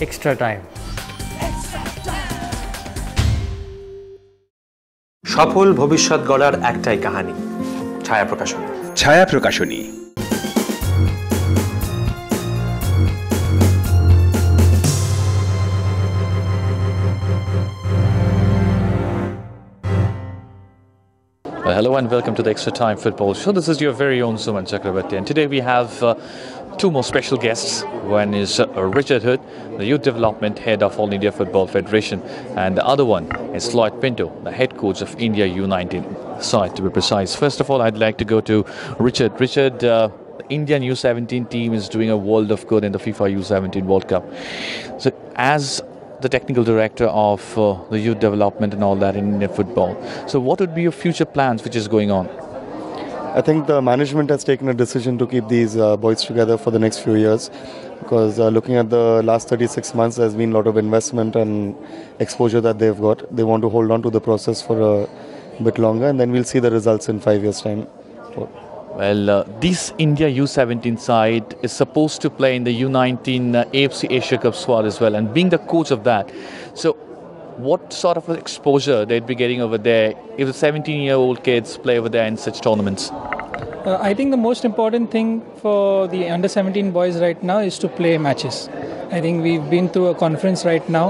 extra time. সফল ভবিষ্যৎ গড়ার একটাই কাহিনী, ছায়া প্রকাশনী। ছায়া প্রকাশনী। Hello and welcome to the Extra Time Football Show. This is your very own Suman Chakrabarti, and today we have two more special guests. One is Richard Hood, the Youth Development Head of All India Football Federation, and the other one is Lloyd Pinto, the Head Coach of India U19 side, to be precise. First of all, I'd like to go to Richard. Richard, the Indian U17 team is doing a world of good in the FIFA U17 World Cup. So, as the technical director of the youth development and all that in Indian football, so what would be your future plans which is going on? I think the management has taken a decision to keep these boys together for the next few years, because looking at the last 36 months, there's been a lot of investment and exposure that they've got. They want to hold on to the process for a bit longer, and then we'll see the results in 5 years' time. Well, this India U17 side is supposed to play in the U19 AFC Asia Cup squad as well, and being the coach of that, so what sort of exposure they'd be getting over there if the 17-year-old kids play over there in such tournaments? I think the most important thing for the under-17 boys right now is to play matches. I think we've been through a conference right now,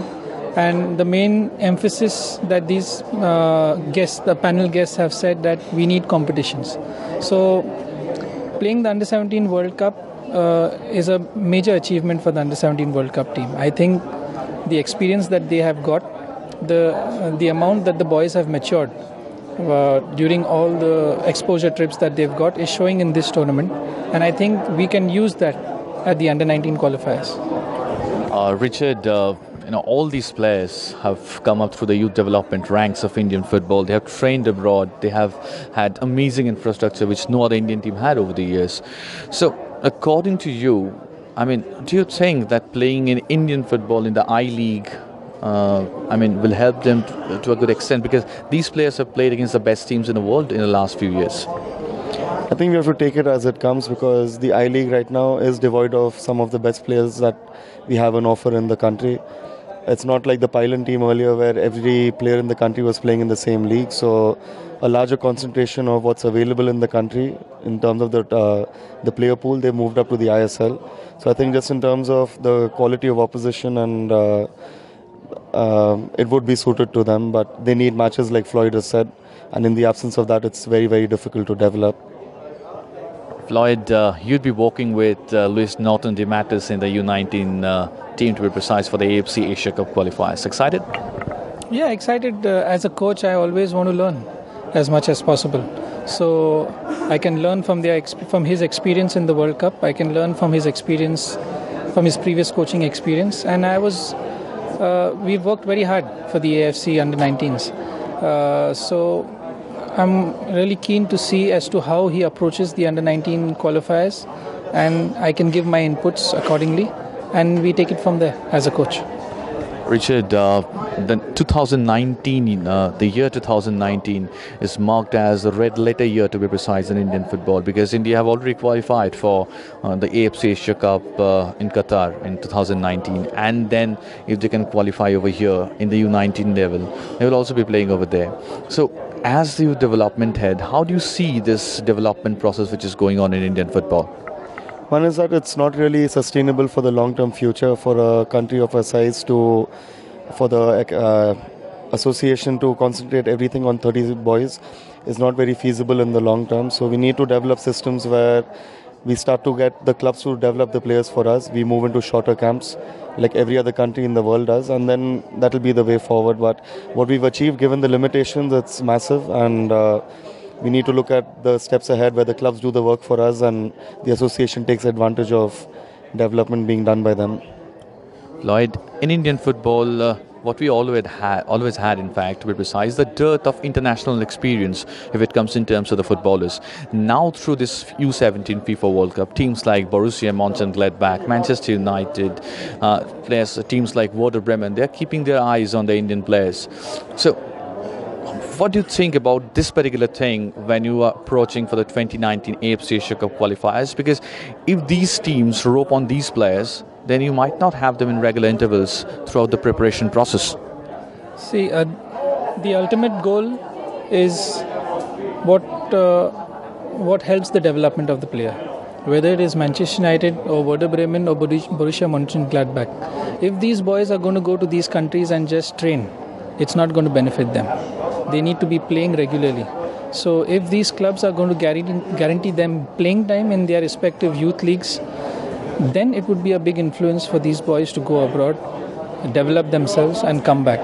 and the main emphasis that these the panel guests have said that we need competitions. So playing the under-17 World Cup is a major achievement for the under-17 World Cup team. I think the experience that they have got, the amount that the boys have matured during all the exposure trips that they've got is showing in this tournament, and I think we can use that at the under-19 qualifiers. Richard, all these players have come up through the youth development ranks of Indian football. They have trained abroad. They have had amazing infrastructure which no other Indian team had over the years. So, according to you, do you think that playing in Indian football in the I-League will help them to a good extent, because these players have played against the best teams in the world in the last few years? I think we have to take it as it comes, because the I-League right now is devoid of some of the best players that we have on offer in the country. It's not like the Pylon team earlier where every player in the country was playing in the same league. So a larger concentration of what's available in the country in terms of the player pool, they moved up to the ISL. So I think just in terms of the quality of opposition, and it would be suited to them, but they need matches like Floyd has said, and in the absence of that, it's very, very difficult to develop. Floyd, you'd be working with Luis Norton de Matos in the U19 team, to be precise, for the AFC Asia Cup qualifiers. Excited? Yeah, excited. As a coach, I always want to learn as much as possible. So I can learn from his experience in the World Cup. I can learn from his experience, from his previous coaching experience. And we've worked very hard for the AFC under-19s. So I'm really keen to see as to how he approaches the under-19 qualifiers, and I can give my inputs accordingly, and we take it from there as a coach. Richard, the 2019, the year 2019 is marked as the red letter year, to be precise, in Indian football, because India have already qualified for the AFC Asia Cup in Qatar in 2019, and then if they can qualify over here in the U19 level, they will also be playing over there. So, as the youth development head, how do you see this development process which is going on in Indian football? One is that it's not really sustainable for the long-term future for a country of our size for the association to concentrate everything on 30 boys is not very feasible in the long term. So we need to develop systems where we start to get the clubs to develop the players for us. We move into shorter camps like every other country in the world does, and then that will be the way forward. But what we've achieved, given the limitations, it's massive, and we need to look at the steps ahead where the clubs do the work for us and the association takes advantage of development being done by them. Lloyd, in Indian football, what we always had, in fact, to be precise, the dearth of international experience if it comes in terms of the footballers. Now, through this U17 FIFA World Cup, teams like Borussia Mönchengladbach, Manchester United, teams like Werder Bremen, they're keeping their eyes on the Indian players. So, what do you think about this particular thing when you are approaching for the 2019 AFC Asia Cup qualifiers? Because if these teams rope on these players, then you might not have them in regular intervals throughout the preparation process. See, the ultimate goal is what helps the development of the player, whether it is Manchester United or Werder Bremen or Borussia Mönchengladbach. If these boys are going to go to these countries and just train, it's not going to benefit them. They need to be playing regularly. So if these clubs are going to guarantee them playing time in their respective youth leagues, then it would be a big influence for these boys to go abroad, develop themselves and come back.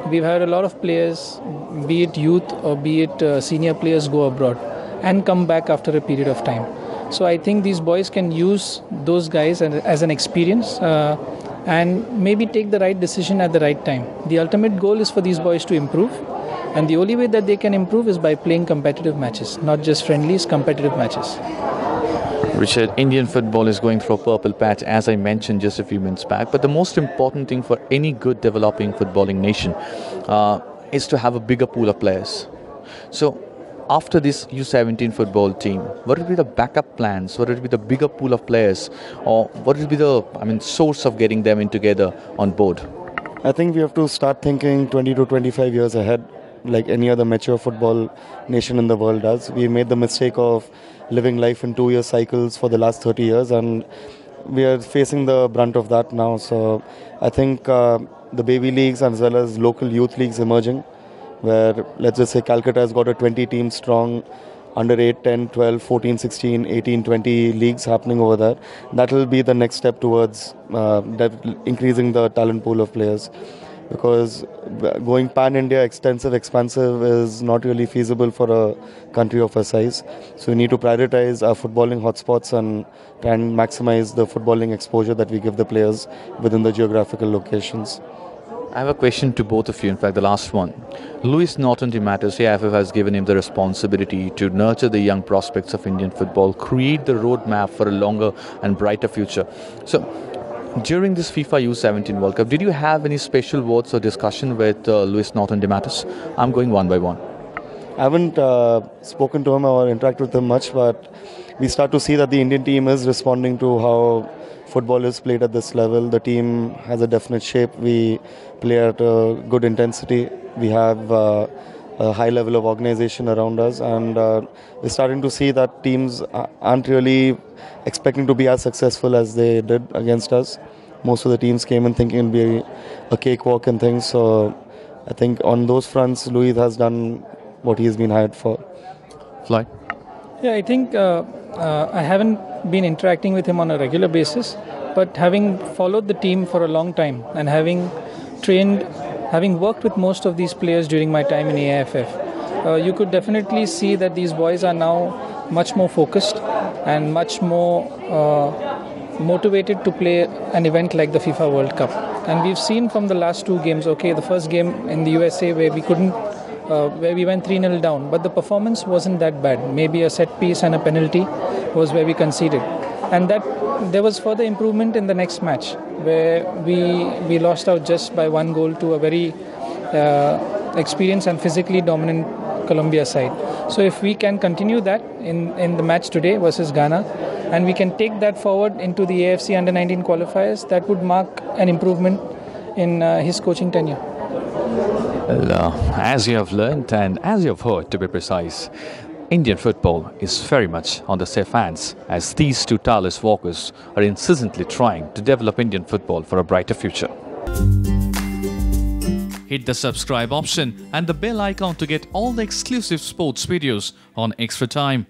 We've had a lot of players, be it youth or be it senior players, go abroad and come back after a period of time. So I think these boys can use those guys as an experience and maybe take the right decision at the right time. The ultimate goal is for these boys to improve, and the only way that they can improve is by playing competitive matches, not just friendlies, competitive matches. Richard, Indian football is going through a purple patch, as I mentioned just a few minutes back. But the most important thing for any good developing footballing nation is to have a bigger pool of players. So after this U17 football team, what will be the backup plans? What will be the bigger pool of players? Or what will be the source of getting them in together on board? I think we have to start thinking 20 to 25 years ahead, like any other mature football nation in the world does. We made the mistake of living life in 2-year cycles for the last 30 years, and we are facing the brunt of that now. So I think the baby leagues as well as local youth leagues emerging, where let's just say Calcutta has got a 20 team strong under 8, 10, 12, 14, 16, 18, 20 leagues happening over there. That will be the next step towards increasing the talent pool of players. Because going pan-India, expansive is not really feasible for a country of our size. So we need to prioritize our footballing hotspots and try and maximize the footballing exposure that we give the players within the geographical locations. I have a question to both of you, in fact the last one. Lewis Norton DeMatteis, AIFF has given him the responsibility to nurture the young prospects of Indian football, create the roadmap for a longer and brighter future. So, during this FIFA U17 World Cup, did you have any special words or discussion with Lewis Norton DeMatteis? I'm going one by one. I haven't spoken to him or interacted with him much, but we start to see that the Indian team is responding to how football is played at this level. The team has a definite shape. We play at a good intensity. We have a high level of organization around us, and we're starting to see that teams aren't really expecting to be as successful as they did against us. Most of the teams came in thinking it'd be a cakewalk and things. So I think on those fronts, Louis has done what he's been hired for. Floyd? Yeah, I think I haven't been interacting with him on a regular basis, but having followed the team for a long time and having worked with most of these players during my time in AIFF, you could definitely see that these boys are now much more focused and much more motivated to play an event like the FIFA World Cup. And we've seen from the last two games, the first game in the USA where we went 3-0 down, but the performance wasn't that bad. Maybe a set piece and a penalty was where we conceded. And that there was further improvement in the next match, where we lost out just by 1 goal to a very experienced and physically dominant Colombia side. So if we can continue that in the match today versus Ghana, and we can take that forward into the AFC Under-19 qualifiers, that would mark an improvement in his coaching tenure. Well, as you have learned and as you have heard, to be precise, Indian football is very much on the safe hands, as these two tireless workers are incessantly trying to develop Indian football for a brighter future. Hit the subscribe option and the bell icon to get all the exclusive sports videos on Extra Time.